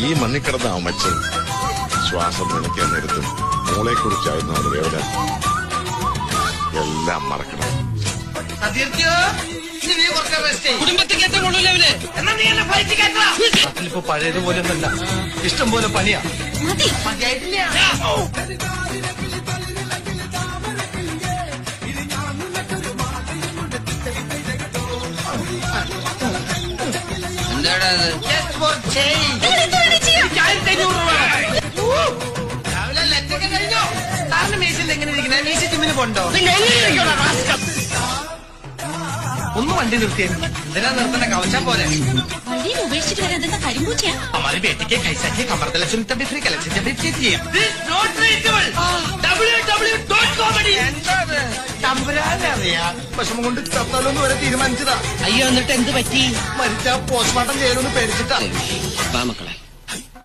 ഈ മണ്ണിക്കിടന്ന അമ്മച്ചൻ ശ്വാസം നിലയ്ക്കാൻ നേരത്തും മോളെ കുറിച്ചായിരുന്നു അവരുടെ വേദന. എല്ലാം മറക്കണം. ഇപ്പൊ പഴയതുപോലെ ഒന്നല്ല, ഇഷ്ടം പോലെ പണിയാ. എന്താടാ രാവിലെ ലറ്റൊക്കെ കഴിഞ്ഞോ? സാറിന് മീശയിൽ എങ്ങനെ ഇരിക്കണേ? മീശ ജിമ്മിന് പോണ്ടോ? ഒന്ന് വണ്ടി നിർത്തിയേ. എന്തിനാ നിർത്തണ? കവച്ചാ പോലെ. വഴിയിൽ ഉപേക്ഷിച്ചിട്ട് വരാൻ എന്താ കരിമ്പൂച്ചയാ? हमारे बेटे के कैसा है कमर दलसन तभी फ्री कलेक्शन जब चाहिए दिस नॉट रीचेबल www.comedy തമ്പുരാനെ അറിയാ. വിഷമം കൊണ്ട് ചത്താലോന്ന് വരെ തീരുമാനിച്ചതാ. അയ്യോ എന്നിട്ട് എന്ത് പറ്റി? മരിച്ച പോസ്റ്റ്മോർട്ടം ചെയ്യലൊന്ന് പേടിച്ചിട്ടാ. മക്കളെ